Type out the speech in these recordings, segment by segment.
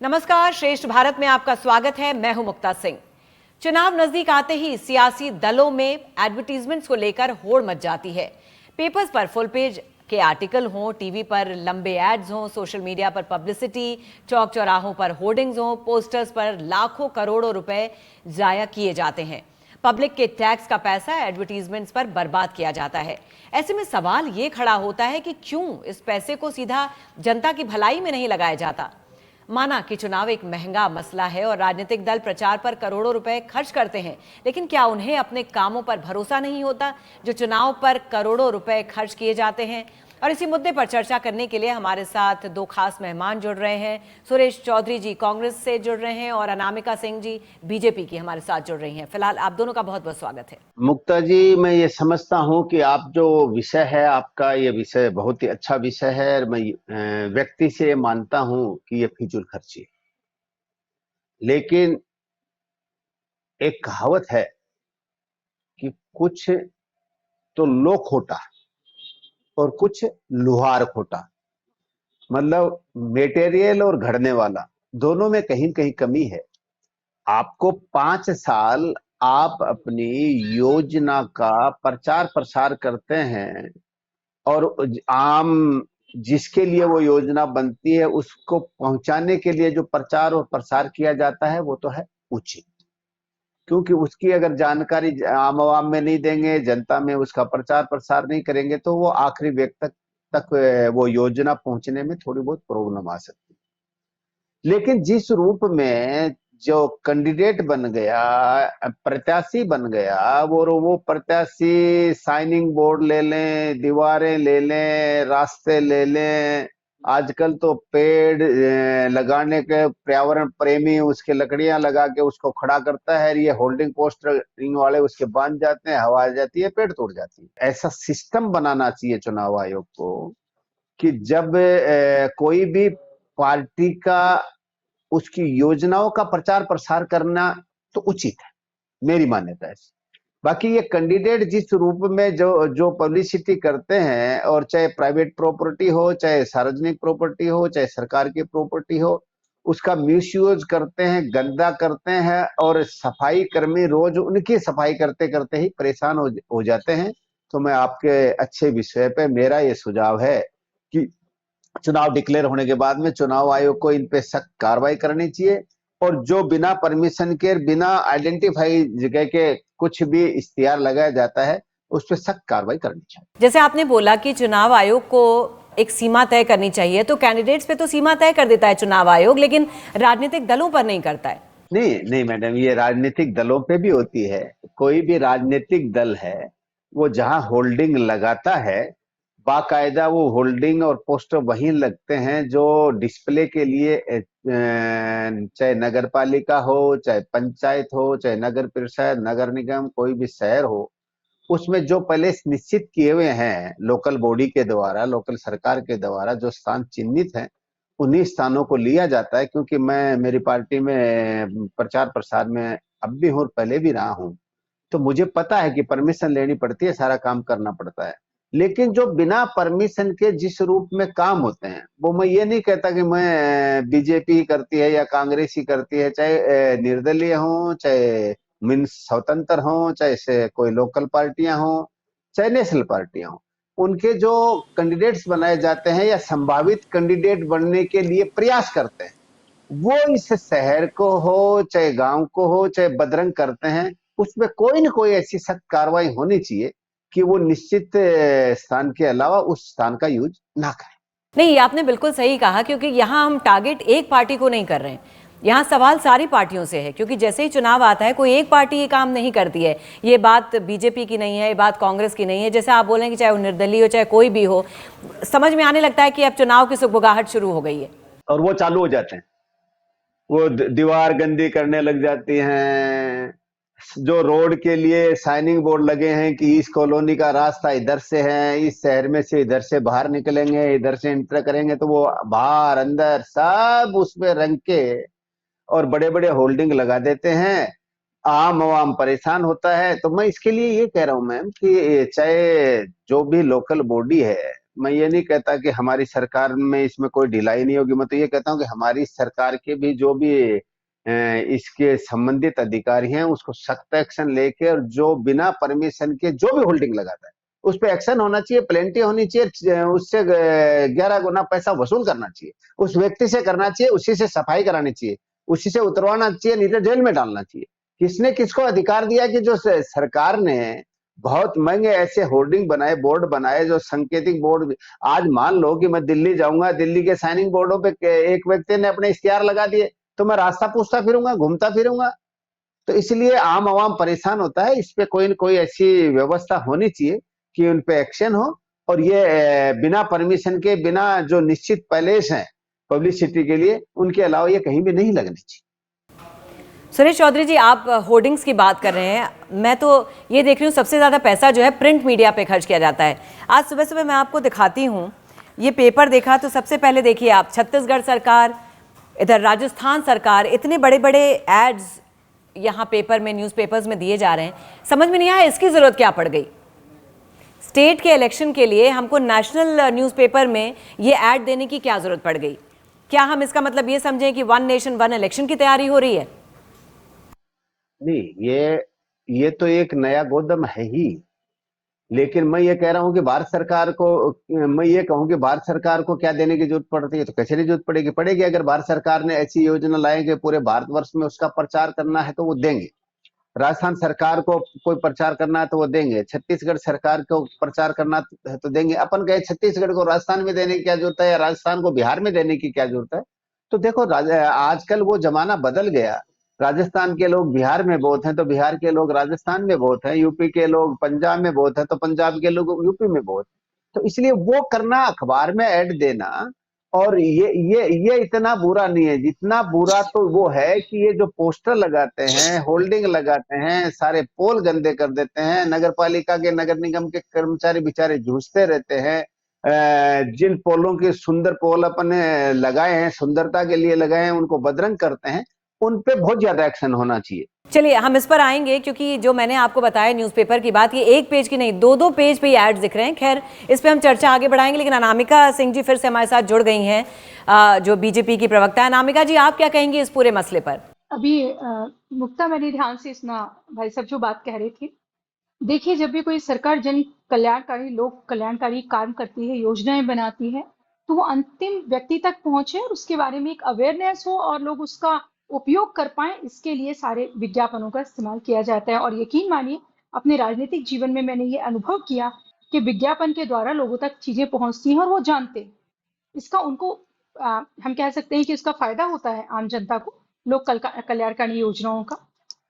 नमस्कार, श्रेष्ठ भारत में आपका स्वागत है। मैं हूं मुक्ता सिंह। चुनाव नजदीक आते ही सियासी दलों में एडवर्टीजमेंट्स को लेकर होड़ मच जाती है। पेपर्स पर फुल पेज के आर्टिकल हों, टीवी पर लंबे एड्स हों, सोशल मीडिया पर पब्लिसिटी, चौक चौराहों पर होर्डिंग्स हों, पोस्टर्स पर लाखों करोड़ों रुपए जाया किए जाते हैं। पब्लिक के टैक्स का पैसा एडवर्टीजमेंट्स पर बर्बाद किया जाता है। ऐसे में सवाल ये खड़ा होता है कि क्यों इस पैसे को सीधा जनता की भलाई में नहीं लगाया जाता। माना कि चुनाव एक महंगा मसला है और राजनीतिक दल प्रचार पर करोड़ों रुपए खर्च करते हैं, लेकिन क्या उन्हें अपने कामों पर भरोसा नहीं होता जो चुनाव पर करोड़ों रुपए खर्च किए जाते हैं। और इसी मुद्दे पर चर्चा करने के लिए हमारे साथ दो खास मेहमान जुड़ रहे हैं। सुरेश चौधरी जी कांग्रेस से जुड़ रहे हैं और अनामिका सिंह जी बीजेपी की हमारे साथ जुड़ रही हैं। फिलहाल आप दोनों का बहुत बहुत स्वागत है। मुक्ता जी, मैं ये समझता हूँ कि आप जो विषय है आपका, ये विषय बहुत ही अच्छा विषय है और मैं व्यक्ति से मानता हूँ कि ये फिजूल खर्ची है। लेकिन एक कहावत है कि कुछ तो लो खोटा और कुछ लुहार खोटा, मतलब मेटेरियल और घड़ने वाला दोनों में कहीं कहीं कमी है। आपको 5 साल आप अपनी योजना का प्रचार प्रसार करते हैं और आम जिसके लिए वो योजना बनती है उसको पहुंचाने के लिए जो प्रचार और प्रसार किया जाता है वो तो है उचित, क्योंकि उसकी अगर जानकारी आम आवाम में नहीं देंगे, जनता में उसका प्रचार प्रसार नहीं करेंगे तो वो आखिरी व्यक्ति तक वो योजना पहुंचने में थोड़ी बहुत प्रॉब्लम आ सकती है। लेकिन जिस रूप में जो कैंडिडेट बन गया, प्रत्याशी बन गया, वो प्रत्याशी साइनिंग बोर्ड ले लें, दीवारें ले लें, रास्ते ले लें, आजकल तो पेड़ लगाने के पर्यावरण प्रेमी उसके लकड़ियां लगा के उसको खड़ा करता है, ये होल्डिंग पोस्टरिंग वाले उसके बांध जाते हैं, हवा आ जाती है, पेड़ तोड़ जाती है। ऐसा सिस्टम बनाना चाहिए चुनाव आयोग को कि जब कोई भी पार्टी का उसकी योजनाओं का प्रचार प्रसार करना तो उचित है, मेरी मान्यता है। बाकी ये कैंडिडेट जिस रूप में जो पब्लिसिटी करते हैं, और चाहे प्राइवेट प्रॉपर्टी हो, चाहे सार्वजनिक प्रॉपर्टी हो, चाहे सरकार की प्रॉपर्टी हो, उसका मिसयूज करते हैं, गंदा करते हैं और सफाई कर्मी रोज उनकी सफाई करते करते ही परेशान हो जाते हैं। तो मैं आपके अच्छे विषय पे मेरा ये सुझाव है कि चुनाव डिक्लेयर होने के बाद में चुनाव आयोग को इन पे सख्त कार्रवाई करनी चाहिए और जो बिना परमिशन के, बिना आइडेंटिफाई जगह के कुछ भी इश्तिहार लगाया जाता है उस पर सख्त कार्रवाई करनी चाहिए। जैसे आपने बोला कि चुनाव आयोग को एक सीमा तय करनी चाहिए, तो कैंडिडेट्स पे तो सीमा तय कर देता है चुनाव आयोग, लेकिन राजनीतिक दलों पर नहीं करता है। नहीं मैडम, ये राजनीतिक दलों पे भी होती है। कोई भी राजनीतिक दल है वो जहां होल्डिंग लगाता है, बाकायदा वो होल्डिंग और पोस्टर वहीं लगते हैं जो डिस्प्ले के लिए, चाहे नगर पालिका हो, चाहे पंचायत हो, चाहे नगर परिषद, नगर निगम, कोई भी शहर हो, उसमें जो पहले निश्चित किए हुए हैं लोकल बॉडी के द्वारा, लोकल सरकार के द्वारा जो स्थान चिन्हित है उन्हीं स्थानों को लिया जाता है। क्योंकि मैं मेरी पार्टी में प्रचार प्रसार में अब भी हूँ और पहले भी रहा हूँ, तो मुझे पता है कि परमिशन लेनी पड़ती है, सारा काम करना पड़ता है। लेकिन जो बिना परमिशन के जिस रूप में काम होते हैं, वो मैं ये नहीं कहता कि मैं बीजेपी करती है या कांग्रेस ही करती है, चाहे निर्दलीय हो, चाहे मीन्स स्वतंत्र हो, चाहे से कोई लोकल पार्टियां हो, चाहे नेशनल पार्टियां हो, उनके जो कैंडिडेट्स बनाए जाते हैं या संभावित कैंडिडेट बनने के लिए प्रयास करते हैं, वो इस शहर को हो, चाहे गांव को हो, चाहे बदरंग करते हैं, उसमें कोई न कोई ऐसी सख्त कार्रवाई होनी चाहिए कि वो निश्चित स्थान के अलावा उस स्थान का यूज ना करें। नहीं, आपने बिल्कुल सही कहा, क्योंकि यहाँ हम टारगेट एक पार्टी को नहीं कर रहे हैं, यहाँ सवाल सारी पार्टियों से है। क्योंकि जैसे ही चुनाव आता है कोई एक पार्टी ये काम नहीं करती है। ये बात बीजेपी की नहीं है, ये बात कांग्रेस की नहीं है। जैसे आप बोलें कि चाहे वो निर्दलीय हो, चाहे कोई भी हो, समझ में आने लगता है कि अब चुनाव की सुगबुगाहट शुरू हो गई है और वो चालू हो जाते हैं, वो दीवार गंदी करने लग जाती हैं। जो रोड के लिए साइनिंग बोर्ड लगे हैं कि इस कॉलोनी का रास्ता इधर से है, इस शहर में से इधर से बाहर निकलेंगे, इधर से एंटर करेंगे, तो वो बाहर अंदर सब उसमें रंग के और बड़े बड़े होल्डिंग लगा देते हैं। आम आवाम परेशान होता है। तो मैं इसके लिए ये कह रहा हूं मैम कि चाहे जो भी लोकल बॉडी है मैं ये नहीं कहता कि हमारी सरकार में इसमें कोई ढिलाई नहीं होगी, मैं तो ये कहता हूँ कि हमारी सरकार के भी जो भी इसके संबंधित अधिकारी हैं उसको सख्त एक्शन लेके, और जो बिना परमिशन के जो भी होल्डिंग लगाता है उस पर एक्शन होना चाहिए, प्लेंटी होनी चाहिए, उससे 11 गुना पैसा वसूल करना चाहिए, उस व्यक्ति से करना चाहिए, उसी से सफाई करानी चाहिए, उसी से उतरवाना चाहिए, नहीं तो जेल में डालना चाहिए। किसने किसको अधिकार दिया कि जो सरकार ने बहुत महंगे ऐसे होर्डिंग बनाए, बोर्ड बनाए, जो संकेतिक बोर्ड। आज मान लो कि मैं दिल्ली जाऊंगा, दिल्ली के साइनिंग बोर्डों पे एक व्यक्ति ने अपने इश्तिहार लगा दिए, तो मैं रास्ता पूछता फिरूंगा, घूमता फिरूंगा। तो इसलिए आम आवाम परेशान होता है। इस पे कोई न कोई ऐसी व्यवस्था होनी चाहिए कि उन पे एक्शन हो, और ये बिना परमिशन के, बिना जो निश्चित पैलेस है पब्लिसिटी के लिए, उनके अलावा ये कहीं भी नहीं लगनी चाहिए। सुरेश चौधरी जी, आप होर्डिंग्स की बात कर रहे हैं, मैं तो ये देख रही हूँ सबसे ज़्यादा पैसा जो है प्रिंट मीडिया पे खर्च किया जाता है। आज सुबह सुबह मैं आपको दिखाती हूँ, ये पेपर देखा तो सबसे पहले देखिए आप, छत्तीसगढ़ सरकार, इधर राजस्थान सरकार, इतने बड़े बड़े एड्स यहाँ पेपर में, न्यूज़पेपर्स में दिए जा रहे हैं। समझ में नहीं आया इसकी ज़रूरत क्या पड़ गई। स्टेट के इलेक्शन के लिए हमको नेशनल न्यूज़पेपर में ये ऐड देने की क्या ज़रूरत पड़ गई? क्या हम इसका मतलब ये समझें कि वन नेशन वन इलेक्शन की तैयारी हो रही है? नहीं, ये तो एक नया गोदम है ही। लेकिन मैं ये कह रहा हूं कि भारत सरकार को, मैं ये कहूं कि भारत सरकार को क्या देने की जरूरत पड़ती है, तो कैसे नहीं जरूरत पड़ेगी। अगर भारत सरकार ने ऐसी योजना लाई कि पूरे भारतवर्ष में उसका प्रचार करना है तो वो देंगे। राजस्थान सरकार को कोई प्रचार करना है तो वो देंगे। छत्तीसगढ़ सरकार को प्रचार करना है तो देंगे। अपन कहे छत्तीसगढ़ को राजस्थान में देने की क्या जरूरत है, या राजस्थान को बिहार में देने की क्या जरूरत है। तो देखो, आजकल वो जमाना बदल गया। राजस्थान के लोग बिहार में बहुत हैं तो बिहार के लोग राजस्थान में बहुत हैं, यूपी के लोग पंजाब में बहुत हैं तो पंजाब के लोग यूपी में बहुत। तो इसलिए वो करना, अखबार में ऐड देना, और ये इतना बुरा नहीं है। जितना बुरा तो वो है कि ये जो पोस्टर लगाते हैं, होल्डिंग लगाते हैं, सारे पोल गंदे कर देते हैं, नगर पालिका के, नगर निगम के कर्मचारी बेचारे जूझते रहते हैं। जिन पोलों के सुंदर पोल अपने लगाए हैं, सुंदरता के लिए लगाए हैं, उनको बदरंग करते हैं। उन पे बहुत ज्यादा एक्शन होना चाहिए। चलिए हम इस पर आएंगे, क्योंकि जो मैंने आपको बताया न्यूज़पेपर की बात, ये एक पेज की नहीं, दो दो पेज पे एड्स दिख रहे हैं। खैर, इस पे हम चर्चा आगे बढ़ाएंगे, लेकिन अनामिका सिंह जी फिर से हमारे साथ जुड़ गई हैं, जो बीजेपी की प्रवक्ता है। अनामिका जी, आप क्या कहेंगी इस पूरे मसले पर? अभी मुक्ता, मैंने ध्यान से सुना भाई साहब जो बात कह रहे थे। देखिए, जब भी कोई सरकार जन कल्याणकारी, लोक कल्याणकारी काम करती है, योजनाएं बनाती है, तो वो अंतिम व्यक्ति तक पहुंचे और उसके बारे में एक अवेयरनेस हो और लोग उसका उपयोग कर पाए, इसके लिए सारे विज्ञापनों का इस्तेमाल किया जाता है। और यकीन मानिए, अपने राजनीतिक जीवन में मैंने ये अनुभव किया कि विज्ञापन के द्वारा लोगों तक चीजें पहुंचती हैं और वो जानते हैं। इसका उनको हम कह सकते हैं कि इसका फायदा होता है आम जनता को, लोक कल्याणकारी योजनाओं का।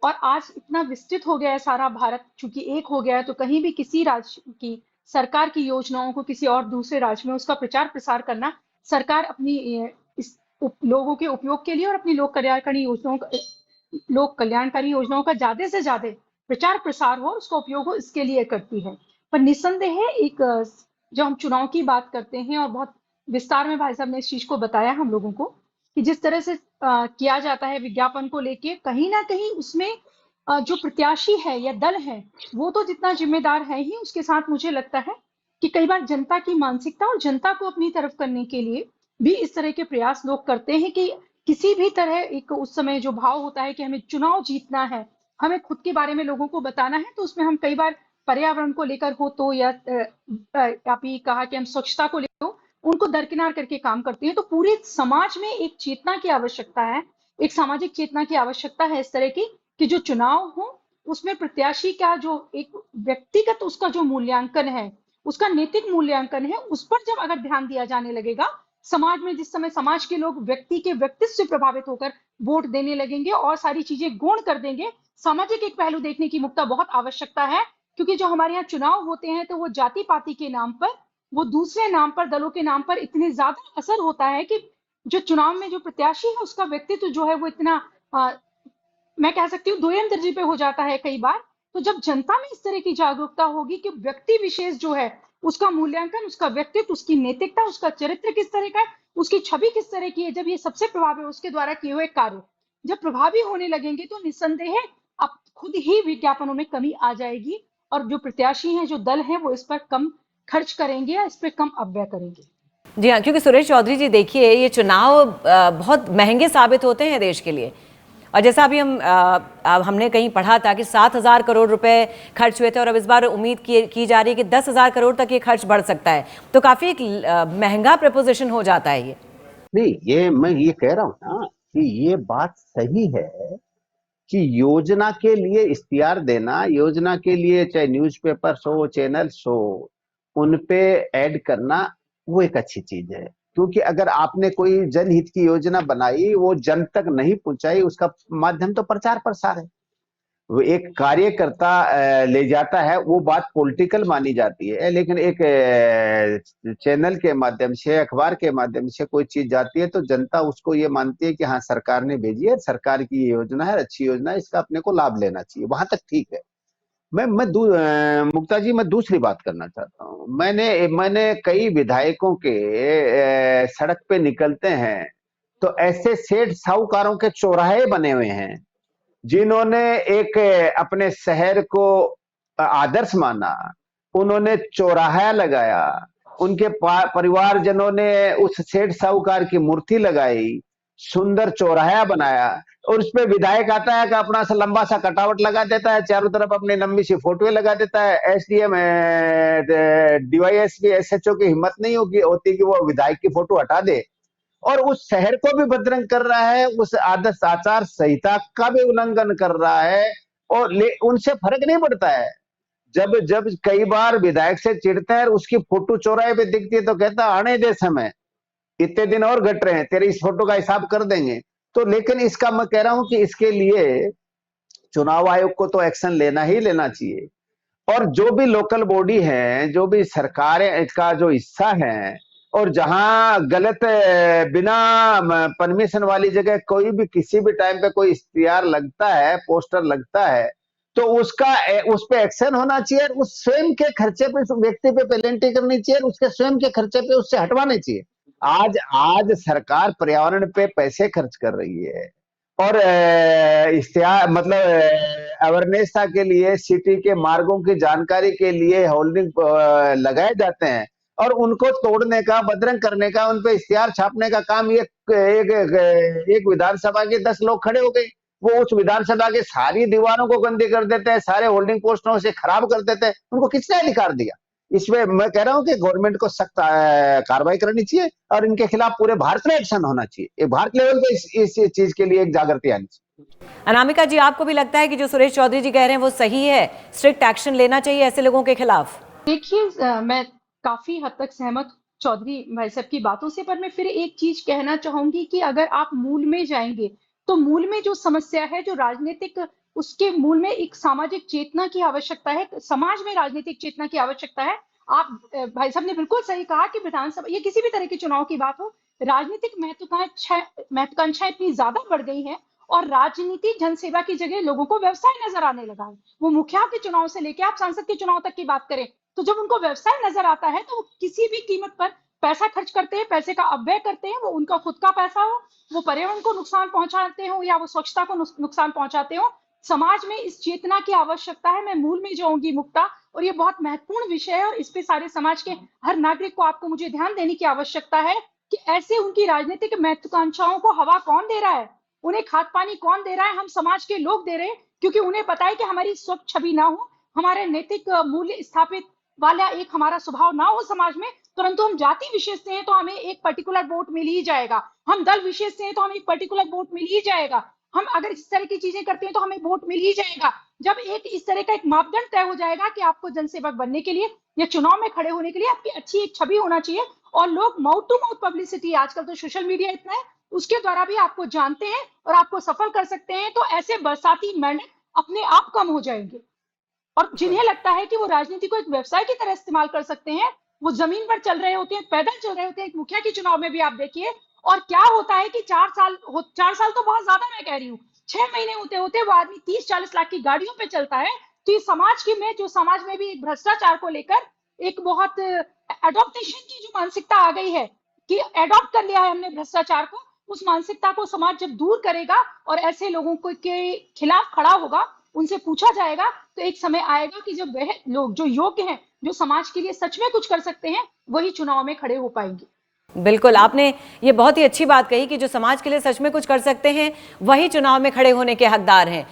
और आज इतना विस्तृत हो गया है सारा भारत, चूंकि एक हो गया है, तो कहीं भी किसी राज्य की सरकार की योजनाओं को किसी और दूसरे राज्य में उसका प्रचार प्रसार करना, सरकार अपनी इस लोगों के उपयोग के लिए और अपनी लोक कल्याणकारी योजनाओं का ज्यादा से ज्यादा प्रचार प्रसार हो, उसका उपयोग हो, इसके लिए करती है। पर निस्संदेह है, एक जब हम चुनाव की बात करते हैं, और बहुत विस्तार में भाई साहब ने इस चीज को बताया हम लोगों को, कि जिस तरह से किया जाता है विज्ञापन को लेके, कहीं ना कहीं उसमें जो प्रत्याशी है या दल है, वो तो जितना जिम्मेदार है ही, उसके साथ मुझे लगता है कि कई बार जनता की मानसिकता और जनता को अपनी तरफ करने के लिए भी इस तरह के प्रयास लोग करते हैं कि किसी भी तरह, एक उस समय जो भाव होता है कि हमें चुनाव जीतना है, हमें खुद के बारे में लोगों को बताना है, तो उसमें हम कई बार पर्यावरण को लेकर हो तो, या आप ये कहा कि हम स्वच्छता को लेकर हो, उनको दरकिनार करके काम करते हैं। तो पूरे समाज में एक चेतना की आवश्यकता है, एक सामाजिक चेतना की आवश्यकता है इस तरह की, कि जो चुनाव हो उसमें प्रत्याशी का जो एक व्यक्तिगत उसका जो मूल्यांकन है, उसका नैतिक मूल्यांकन है, उस पर जब अगर ध्यान दिया जाने लगेगा समाज में, जिस समय समाज के लोग व्यक्ति के व्यक्तित्व से प्रभावित होकर वोट देने लगेंगे और सारी चीजें गौण कर देंगे। सामाजिक एक पहलू देखने की मुक्ता बहुत आवश्यकता है, क्योंकि जो हमारे यहाँ चुनाव होते हैं तो वो जाति पाति के नाम पर, वो दूसरे नाम पर, दलों के नाम पर इतने ज्यादा असर होता है कि जो चुनाव में जो प्रत्याशी है उसका व्यक्तित्व जो है वो इतना मैं कह सकती हूँ दोयम दर्जे पे हो जाता है कई बार। तो जब जनता में इस तरह की जागरूकता होगी कि व्यक्ति विशेष जो है उसका मूल्यांकन, उसका व्यक्तित्व, उसकी नैतिकता, उसका चरित्र किस तरह का है, उसकी छवि किस तरह की है, जब ये सबसे प्रभावी है उसके द्वारा किए हुए कार्य जब प्रभावी होने लगेंगे, तो निस्संदेह अब खुद ही विज्ञापनों में कमी आ जाएगी और जो प्रत्याशी हैं, जो दल हैं, वो इस पर कम खर्च करेंगे या इस पे कम अपव्यय करेंगे। जी हाँ, क्योंकि सुरेश चौधरी जी देखिए, ये चुनाव बहुत महंगे साबित होते हैं देश के लिए। और जैसा अभी हमने कहीं पढ़ा था कि 7,000 करोड़ रुपए खर्च हुए थे, और अब इस बार उम्मीद की जा रही है कि 10,000 करोड़ तक ये खर्च बढ़ सकता है। तो काफी एक महंगा प्रपोजिशन हो जाता है ये। नहीं, ये मैं ये कह रहा हूं ना कि ये बात सही है कि योजना के लिए इश्तिहार देना, योजना के लिए चाहे न्यूज़पेपर्स हो, चैनल्स हो, उन पे ऐड करना, वो एक अच्छी चीज है। क्योंकि अगर आपने कोई जनहित की योजना बनाई, वो जन तक नहीं पहुंचाई, उसका माध्यम तो प्रचार प्रसार है। वो एक कार्यकर्ता ले जाता है, वो बात पॉलिटिकल मानी जाती है। लेकिन एक चैनल के माध्यम से, अखबार के माध्यम से कोई चीज जाती है तो जनता उसको ये मानती है कि हाँ, सरकार ने भेजी है, सरकार की ये योजना है, अच्छी योजना है, इसका अपने को लाभ लेना चाहिए। वहां तक ठीक है। मुक्ता जी, मैं दूसरी बात करना चाहता हूँ। मैंने कई विधायकों के सड़क पे निकलते हैं तो ऐसे सेठ साहूकारों के चौराहे बने हुए हैं जिन्होंने एक अपने शहर को आदर्श माना, उन्होंने चौराहा लगाया, उनके परिवारजनों ने उस सेठ साहूकार की मूर्ति लगाई, सुंदर चौराहा बनाया, और उस पे विधायक आता है कि अपना सा लंबा सा कटावट लगा देता है, चारों तरफ अपनी लंबी सी फोटो लगा देता है। एसडीएम, डीवाईएसपी, एसएचओ की हिम्मत नहीं होती कि वो विधायक की फोटो हटा दे, और उस शहर को भी बदरंग कर रहा है, उस आदर्श आचार संहिता का भी उल्लंघन कर रहा है, और उनसे फर्क नहीं पड़ता है। जब जब कई बार विधायक से चिढ़ते हैं, उसकी फोटो चौराहे पे दिखती है तो कहता आने दे समय, इतने दिन और घट रहे हैं, तेरी इस फोटो का हिसाब कर देंगे। तो लेकिन इसका मैं कह रहा हूं कि इसके लिए चुनाव आयोग को तो एक्शन लेना ही लेना चाहिए, और जो भी लोकल बॉडी है, जो भी सरकारें इसका जो हिस्सा है, और जहां गलत बिना परमिशन वाली जगह कोई भी किसी भी टाइम पे कोई इश्तिहार लगता है, पोस्टर लगता है, तो उस पे एक्शन होना चाहिए। उस स्वयं के खर्चे पे उस व्यक्ति पे पेनल्टी करनी चाहिए, उसके स्वयं के खर्चे पे उससे हटवाने चाहिए। आज सरकार पर्यावरण पे पैसे खर्च कर रही है, और इश्तिहार मतलब अवेयरनेस के लिए, सिटी के मार्गों की जानकारी के लिए होल्डिंग लगाए जाते हैं, और उनको तोड़ने का, बदरंग करने का, उन पे इश्तिहार छापने का काम ये एक विधानसभा के 10 लोग खड़े हो गए, वो उस विधानसभा के सारी दीवारों को गंदी कर देते हैं, सारे होल्डिंग पोस्टरों से खराब कर देते हैं। उनको किसने अधिकार दिया? इसमें मैं कह रहा हूं कि गवर्नमेंट को सख्त कार्रवाई करनी चाहिए, और इनके खिलाफ पूरे भारत में एक्शन होना चाहिए। भारत लेवल पे इस चीज के लिए एक जागृति आनी चाहिए। अनामिका जी, आपको भी भाई साहब कि जो सुरेश चौधरी जी कह रहे हैं वो सही है, स्ट्रिक्ट एक्शन लेना चाहिए ऐसे लोगों के खिलाफ? देखिए, मैं काफी हद तक सहमत चौधरी भाई साहब की बातों से, पर मैं फिर एक चीज कहना चाहूंगी कि अगर आप मूल में जाएंगे तो मूल में जो समस्या है, जो राजनीतिक, उसके मूल में एक सामाजिक चेतना की आवश्यकता है, समाज में राजनीतिक चेतना की आवश्यकता है। आप भाई साहब ने बिल्कुल सही कहा कि विधानसभा या किसी भी तरह के चुनाव की बात हो, राजनीतिक महत्वाकांक्षाएं इतनी ज्यादा बढ़ गई है, और राजनीति जनसेवा की जगह लोगों को व्यवसाय नजर आने लगा है। वो मुखिया के चुनाव से लेकर आप सांसद के चुनाव तक की बात करें, तो जब उनको व्यवसाय नजर आता है तो वो किसी भी कीमत पर पैसा खर्च करते हैं, पैसे का अपव्यय करते हैं। वो उनका खुद का पैसा हो, वो पर्यावरण को नुकसान पहुंचाते हो, या वो स्वच्छता को नुकसान पहुंचाते हो। समाज में इस चेतना की आवश्यकता है। मैं मूल में जाऊंगी मुक्ता, और ये बहुत महत्वपूर्ण विषय है, और इस पे सारे समाज के हर नागरिक को, आपको मुझे ध्यान देने की आवश्यकता है कि ऐसे उनकी राजनीतिक महत्वाकांक्षाओं को हवा कौन दे रहा है, उन्हें खाद पानी कौन दे रहा है? हम समाज के लोग दे रहे हैं, क्योंकि उन्हें पता है कि हमारी स्वच्छ छवि ना हो, हमारे नैतिक मूल्य स्थापित वाला एक हमारा स्वभाव ना हो समाज में, परंतु हम जाति विशेष से हैं तो हमें एक पर्टिकुलर वोट मिल ही जाएगा, हम दल विशेष से हैं तो हमें एक पर्टिकुलर वोट मिल ही जाएगा, हम अगर इस तरह की चीजें करते हैं तो हमें वोट मिल ही जाएगा। जब एक इस तरह का एक मापदंड तय हो जाएगा कि आपको जनसेवक बनने के लिए या चुनाव में खड़े होने के लिए आपकी अच्छी एक छवि होना चाहिए, और लोग माउथ टू माउथ पब्लिसिटी, आजकल तो सोशल मीडिया इतना है, उसके द्वारा भी आपको जानते हैं और आपको सफल कर सकते हैं, तो ऐसे बरसाती मेंढक अपने आप कम हो जाएंगे। और जिन्हें लगता है कि वो राजनीति को एक व्यवसाय की तरह इस्तेमाल कर सकते हैं, वो जमीन पर चल रहे होते हैं, पैदल चल रहे होते हैं। एक मुखिया के चुनाव में भी आप देखिए, और क्या होता है कि 4 साल तो बहुत ज्यादा मैं कह रही हूँ, 6 महीने होते होते वो आदमी 30-40 लाख की गाड़ियों पे चलता है। तो ये समाज में भी एक भ्रष्टाचार को लेकर एक बहुत एडॉप्टेशन की जो मानसिकता आ गई है, कि एडॉप्ट कर लिया है हमने भ्रष्टाचार को, उस मानसिकता को समाज जब दूर करेगा और ऐसे लोगों को के खिलाफ खड़ा होगा, उनसे पूछा जाएगा तो एक समय आएगा कि जब वह लोग जो योग्य हैं, जो समाज के लिए सच में कुछ कर सकते हैं, वही चुनाव में खड़े हो पाएंगे। बिल्कुल, आपने ये बहुत ही अच्छी बात कही कि जो समाज के लिए सच में कुछ कर सकते हैं वही चुनाव में खड़े होने के हकदार हैं।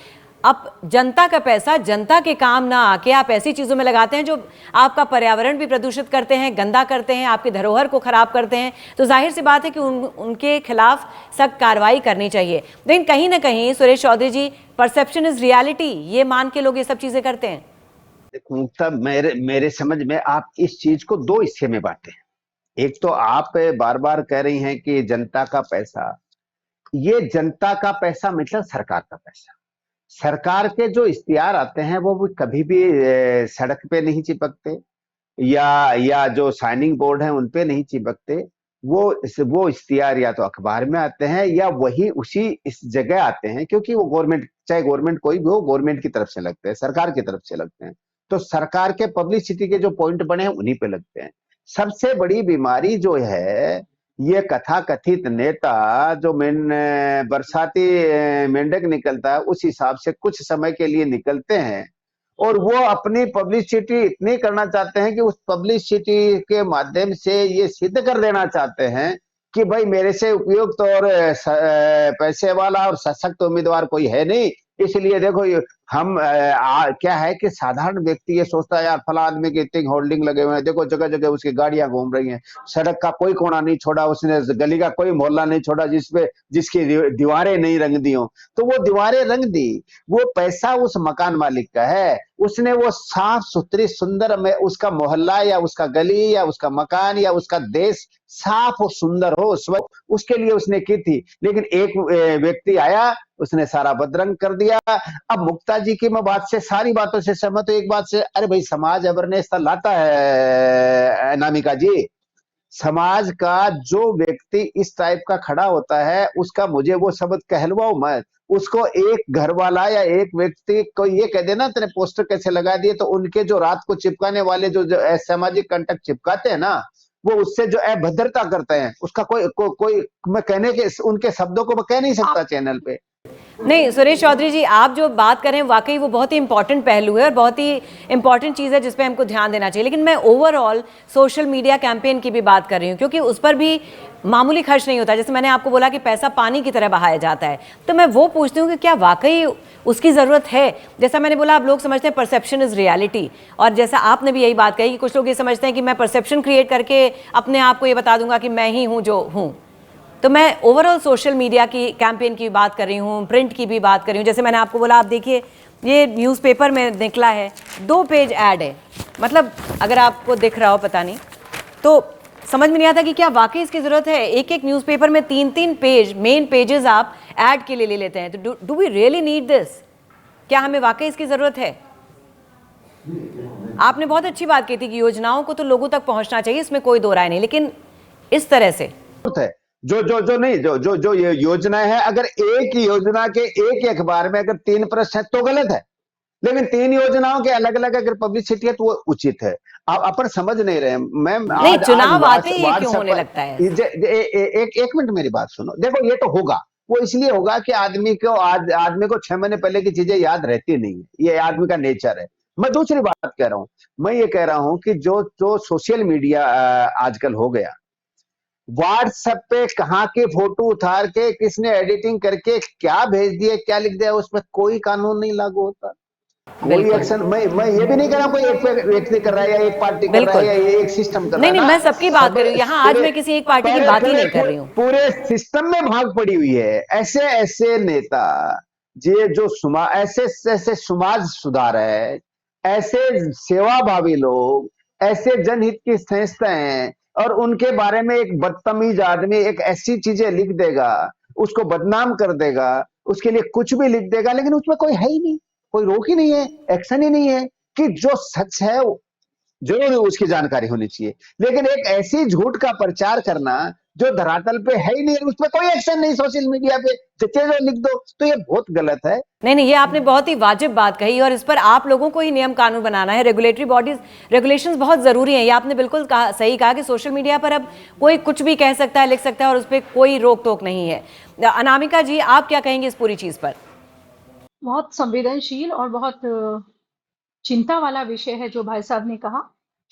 अब जनता का पैसा जनता के काम ना आके आप ऐसी चीजों में लगाते हैं जो आपका पर्यावरण भी प्रदूषित करते हैं, गंदा करते हैं, आपकी धरोहर को खराब करते हैं, तो जाहिर सी बात है कि उनके खिलाफ सख्त कार्रवाई करनी चाहिए। लेकिन कहीं ना कहीं सुरेश चौधरी जी, परसेप्शन इज रियलिटी, ये मान के लोग ये सब चीजें करते हैं। मुक्ता, मेरे समझ में आप इस चीज को दो हिस्से में बांटे हैं। एक तो आप बार बार कह रही हैं कि जनता का पैसा, ये जनता का पैसा मतलब सरकार का पैसा। सरकार के जो इश्तिहार आते हैं वो कभी भी सड़क पे नहीं चिपकते, या जो साइनिंग बोर्ड है उन पे नहीं चिपकते। वो इश्तिहार या तो अखबार में आते हैं या वही उसी इस जगह आते हैं, क्योंकि वो गवर्नमेंट, चाहे गवर्नमेंट कोई भी हो, गवर्नमेंट की तरफ से लगते हैं, सरकार की तरफ से लगते हैं। तो सरकार के पब्लिसिटी के जो पॉइंट बने हैं उन्हीं पे लगते हैं। सबसे बड़ी बीमारी जो है, ये कथाकथित नेता जो बरसाती मेंढक निकलता है उस हिसाब से कुछ समय के लिए निकलते हैं, और वो अपनी पब्लिसिटी इतनी करना चाहते हैं कि उस पब्लिसिटी के माध्यम से ये सिद्ध कर देना चाहते हैं कि भाई मेरे से उपयुक्त और पैसे वाला और सशक्त उम्मीदवार कोई है नहीं। इसलिए देखो हम क्या है कि साधारण व्यक्ति ये सोचता है यार फला आदमी के इतने होल्डिंग लगे हुए हैं, देखो जगह जगह उसकी गाड़ियां घूम रही हैं, सड़क का कोई कोना नहीं छोड़ा उसने, गली का कोई मोहल्ला नहीं छोड़ा जिसकी दीवारें नहीं रंग दी हो। तो वो दीवारें रंग दी, वो पैसा उस मकान मालिक का है, उसने वो साफ सुथरी सुंदर में उसका मोहल्ला या उसका गली या उसका मकान या उसका देश साफ और सुंदर हो उस वक्त, उसके लिए उसने की थी। लेकिन एक व्यक्ति आया, उसने सारा बदरंग कर दिया। अब मुक्ता जी की मैं बात से, सारी बातों से सहमत हूं, एक बात से, अरे भाई समाज अवेयरनेस लाता है अनामिका जी। समाज का जो व्यक्ति इस टाइप का खड़ा होता है उसका मुझे वो शब्द कहलवाओ मत। उसको एक घर वाला या एक व्यक्ति को ये कह देना तेरे पोस्टर कैसे लगा दिए, तो उनके जो रात को चिपकाने वाले जो सामाजिक कंटक चिपकाते हैं ना, वो उससे जो अभद्रता करते हैं, उसका कोई मैं कहने के उनके शब्दों को मैं कह नहीं सकता चैनल पे। नहीं सुरेश चौधरी जी, आप जो बात कर रहे हैं वाकई वो बहुत ही इंपॉर्टेंट पहलू है और बहुत ही इंपॉर्टेंट चीज़ है जिस पे हमको ध्यान देना चाहिए। लेकिन मैं ओवरऑल सोशल मीडिया कैंपेन की भी बात कर रही हूँ, क्योंकि उस पर भी मामूली खर्च नहीं होता। जैसे मैंने आपको बोला कि पैसा पानी की तरह बहाया जाता है, तो मैं वो पूछती हूँ कि क्या वाकई उसकी ज़रूरत है? जैसा मैंने बोला, आप लोग समझते हैं परसेप्शन इज़ रियलिटी, और जैसा आपने भी यही बात कही कि कुछ लोग ये समझते हैं कि मैं परसेप्शन क्रिएट करके अपने आप को ये बता दूंगा कि मैं ही हूँ जो हूँ। तो मैं ओवरऑल सोशल मीडिया की कैंपेन की बात कर रही हूँ, प्रिंट की भी बात कर रही हूँ। जैसे मैंने आपको बोला, आप देखिए ये न्यूज़पेपर में निकला है, 2 पेज ऐड है। मतलब अगर आपको दिख रहा हो पता नहीं, तो समझ में नहीं आता कि क्या वाकई इसकी ज़रूरत है। एक एक न्यूज़पेपर में 3-3 पेज, मेन पेजेस आप ऐड के लिए ले लेते हैं। तो do we really need this? क्या हमें वाकई इसकी ज़रूरत है? आपने बहुत अच्छी बात की थी कि योजनाओं को तो लोगों तक पहुँचना चाहिए, इसमें कोई दो राय नहीं, लेकिन इस तरह से जो ये योजनाएं है, अगर एक ही योजना के एक ही अखबार में अगर 3 प्रश्न है तो गलत है, लेकिन 3 योजनाओं के अलग अलग अगर पब्लिसिटी है तो वो उचित है। आप अपन समझ नहीं रहे मैम। नहीं, चुनाव आते ही क्यों होने लगता है? एक मिनट मेरी बात सुनो। देखो ये तो होगा, वो इसलिए होगा कि आदमी को 6 महीने पहले की चीजें याद रहती नहीं है, ये आदमी का नेचर है। मैं दूसरी बात कह रहा हूं, मैं ये कह रहा हूं कि जो सोशल मीडिया आजकल हो गया, व्हाट्सएप पे कहाँ के फोटो उतार के किसने एडिटिंग करके क्या भेज दिया, क्या लिख दिया, उसमें कोई कानून नहीं लागू होता, कोई एक्शन। मैं ये भी नहीं कर रहा कोई एक व्यक्ति कर रहा है या एक पार्टी कर रहा है या एक सिस्टम कर रहा है। नहीं, मैं सबकी बात कर रही हूँ यहाँ। आज मैं किसी एक पार्टी की बात ही नहीं कर रही हूँ, पूरे सिस्टम में भाग पड़ी हुई है। ऐसे नेता जो ऐसे समाज सुधार है, ऐसे सेवाभावी लोग, ऐसे जनहित की संस्थाएं, और उनके बारे में एक बदतमीज आदमी एक ऐसी चीजें लिख देगा, उसको बदनाम कर देगा, उसके लिए कुछ भी लिख देगा, लेकिन उसमें कोई है ही नहीं, कोई रोक ही नहीं है, एक्शन ही नहीं है कि जो सच है जरूर उसकी जानकारी होनी चाहिए। लेकिन एक ऐसी झूठ का प्रचार करना जो धरातल पे है ही नहीं, उसमें कोई एक्शन नहीं, सोशल मीडिया पे चीजें लिख दो, तो ये बहुत गलत है। नहीं, ये आपने बहुत ही वाजिब बात कही, और इस पर आप लोगों को ही नियम कानून बनाना है। रेगुलेटरी बॉडीज, रेगुलेशंस बहुत जरूरी हैं। ये आपने बिल्कुल सही कहा कि सोशल मीडिया पर अब कोई कुछ भी कह सकता है, लिख सकता है, और उस पर कोई रोक टोक नहीं है। अनामिका जी, आप क्या कहेंगे इस पूरी चीज पर? बहुत संवेदनशील और बहुत चिंता वाला विषय है जो भाई साहब ने कहा।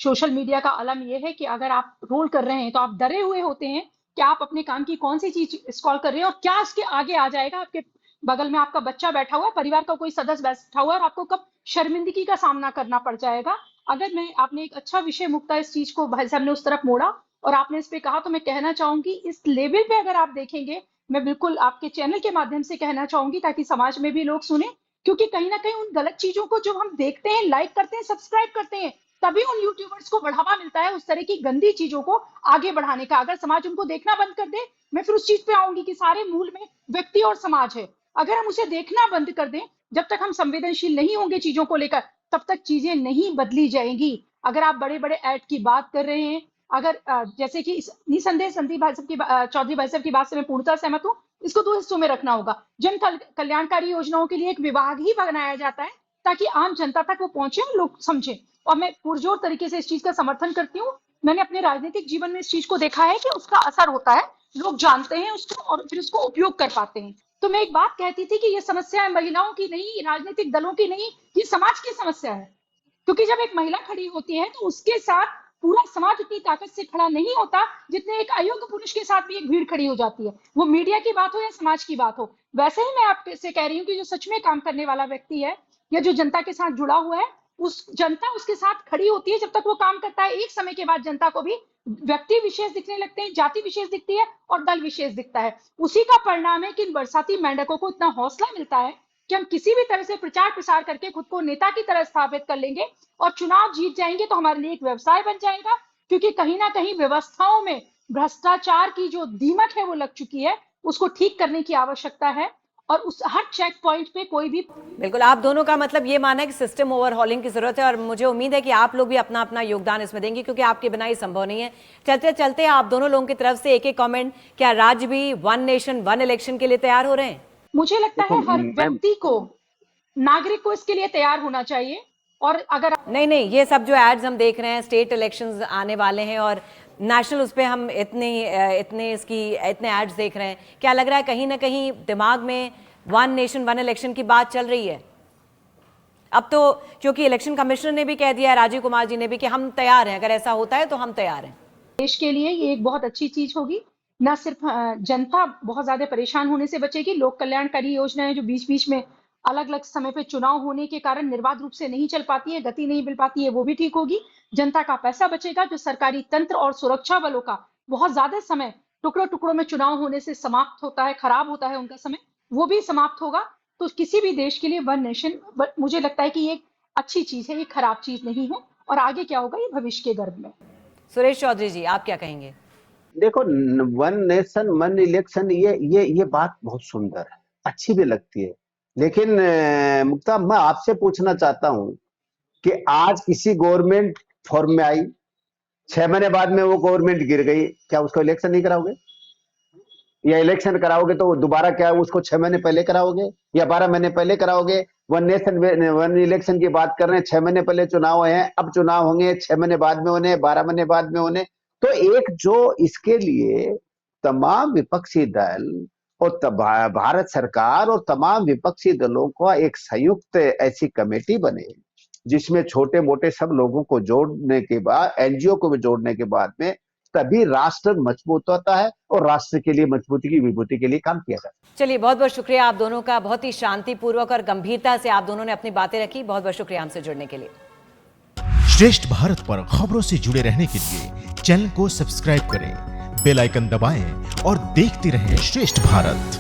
सोशल मीडिया का अलम यह है कि अगर आप रोल कर रहे हैं तो आप डरे हुए होते हैं कि आप अपने काम की कौन सी चीज स्क्रॉल कर रहे हैं और क्या इसके आगे आ जाएगा। आपके बगल में आपका बच्चा बैठा हुआ है, परिवार का कोई सदस्य बैठा हुआ है और आपको कब शर्मिंदगी का सामना करना पड़ जाएगा। अगर मैं आपने एक अच्छा विषय मुक्ता इस चीज को भाई साहब ने उस तरफ मोड़ा और आपने इस पे कहा, तो मैं कहना चाहूंगी इस लेवल पे अगर आप देखेंगे, मैं बिल्कुल आपके चैनल के माध्यम से कहना चाहूंगी ताकि समाज में भी लोग सुने, क्योंकि कहीं ना कहीं उन गलत चीजों को जब हम देखते हैं, लाइक करते हैं, सब्सक्राइब करते हैं, तभी उन यूट्यूबर्स को बढ़ावा मिलता है उस तरह की गंदी चीजों को आगे बढ़ाने का। अगर समाज उनको देखना बंद कर दे, मैं फिर उस चीज पे आऊंगी कि सारे मूल में व्यक्ति और समाज है। अगर हम उसे देखना बंद कर दें, जब तक हम संवेदनशील नहीं होंगे चीजों को लेकर, तब तक चीजें नहीं बदली जाएंगी। अगर आप बड़े बड़े ऐड की बात कर रहे हैं, अगर जैसे कि निसंदेह संदीप भाई साहब की चौधरी भाई साहब की बात से मैं पूर्णतः सहमत हूँ। इसको दो हिस्सों में रखना होगा। जन कल्याणकारी योजनाओं के लिए एक विभाग ही बनाया जाता है ताकि आम जनता तक वो पहुंचे और लोग समझें, और मैं पुरजोर तरीके से इस चीज का समर्थन करती हूँ। मैंने अपने राजनीतिक जीवन में इस चीज को देखा है कि उसका असर होता है, लोग जानते हैं उसको और फिर उसको उपयोग कर पाते हैं। तो मैं एक बात कहती थी कि ये समस्या है महिलाओं की नहीं, राजनीतिक दलों की नहीं, ये समाज की समस्या है। क्योंकि जब एक महिला खड़ी होती है तो उसके साथ पूरा समाज उतनी ताकत से खड़ा नहीं होता जितने एक अयोग्य पुरुष के साथ भी एक भीड़ खड़ी हो जाती है, वो मीडिया की बात हो या समाज की बात हो। वैसे ही मैं आपसे कह रही हूँ कि जो सच में काम करने वाला व्यक्ति है या जो जनता के साथ जुड़ा हुआ है, उस जनता उसके साथ खड़ी होती है जब तक वो काम करता है। एक समय के बाद जनता को भी व्यक्ति विशेष दिखने लगते हैं, जाति विशेष दिखती है और दल विशेष दिखता है। उसी का परिणाम है कि इन बरसाती मेंढकों को इतना हौसला मिलता है कि हम किसी भी तरह से प्रचार प्रसार करके खुद को नेता की तरह स्थापित कर लेंगे और चुनाव जीत जाएंगे, तो हमारे लिए एक व्यवसाय बन जाएगा। क्योंकि कहीं ना कहीं व्यवस्थाओं में भ्रष्टाचार की जो दीमक है वो लग चुकी है, उसको ठीक करने की आवश्यकता है। और उस हर चेक पॉइंट पे कोई भी बिल्कुल, आप दोनों का मतलब ये माना है कि सिस्टम ओवरहॉलिंग की जरूरत है और मुझे उम्मीद है कि आप लोग भी अपना अपना योगदान इसमें देंगे, क्योंकि आपके बिना ये संभव नहीं है। चलते चलते आप दोनों लोगों की तरफ से एक एक कमेंट, क्या राज्य भी वन नेशन वन इलेक्शन के लिए तैयार हो रहे हैं? मुझे लगता है हर व्यक्ति को, नागरिक को इसके लिए तैयार होना चाहिए। और अगर नहीं, ये सब जो एड्स हम देख रहे हैं, स्टेट इलेक्शंस आने वाले हैं और नेशनल उस पर हम इतने एड्स देख रहे हैं, क्या लग रहा है कहीं ना कहीं दिमाग में वन नेशन वन इलेक्शन की बात चल रही है? अब तो क्योंकि इलेक्शन कमिश्नर ने भी कह दिया है, राजीव कुमार जी ने भी, कि हम तैयार हैं, अगर ऐसा होता है तो हम तैयार हैं। देश के लिए ये एक बहुत अच्छी चीज होगी। न सिर्फ जनता बहुत ज्यादा परेशान होने से बचेगी, लोक कल्याणकारी योजनाएं जो बीच बीच में अलग अलग समय पे चुनाव होने के कारण निर्बाध रूप से नहीं चल पाती है, गति नहीं मिल पाती है, वो भी ठीक होगी। जनता का पैसा बचेगा। जो सरकारी तंत्र और सुरक्षा बलों का बहुत ज्यादा समय टुकड़ों टुकड़ों में चुनाव होने से समाप्त होता है, खराब होता है उनका समय, वो भी समाप्त होगा। तो किसी भी देश के लिए वन नेशन, मुझे लगता है कि ये अच्छी चीज है, ये खराब चीज नहीं है। और आगे क्या होगा ये भविष्य के गर्भ में। सुरेश चौधरी जी, आप क्या कहेंगे? देखो, वन नेशन वन इलेक्शन, ये बात बहुत सुंदर है, अच्छी भी लगती है। लेकिन मुक्ता, मैं आपसे पूछना चाहता हूं कि आज किसी गवर्नमेंट फॉर्म में आई, 6 महीने बाद में वो गवर्नमेंट गिर गई, क्या उसको इलेक्शन नहीं कराओगे? या इलेक्शन कराओगे तो दोबारा क्या उसको 6 महीने पहले कराओगे या 12 महीने पहले कराओगे? वन नेशन वन इलेक्शन की बात कर रहे हैं, 6 महीने पहले चुनाव हैं, अब चुनाव होंगे 6 महीने बाद में होने, 12 महीने बाद में होने। तो एक जो इसके लिए तमाम विपक्षी दल और भारत सरकार और तमाम विपक्षी दलों को एक संयुक्त ऐसी कमेटी बने जिसमें छोटे मोटे सब लोगों को जोड़ने के बाद, एनजीओ को भी जोड़ने के बाद में तभी राष्ट्र मजबूत होता है और राष्ट्र के लिए मजबूती की विभूति के लिए काम किया जाता है। चलिए, बहुत बहुत शुक्रिया आप दोनों का, बहुत ही शांतिपूर्वक और गंभीरता से आप दोनों ने अपनी बातें रखी। बहुत बहुत शुक्रिया हमसे जुड़ने के लिए। श्रेष्ठ भारत पर खबरों से जुड़े रहने के लिए चैनल को सब्सक्राइब करें, बेल आइकन दबाएं और देखते रहें श्रेष्ठ भारत।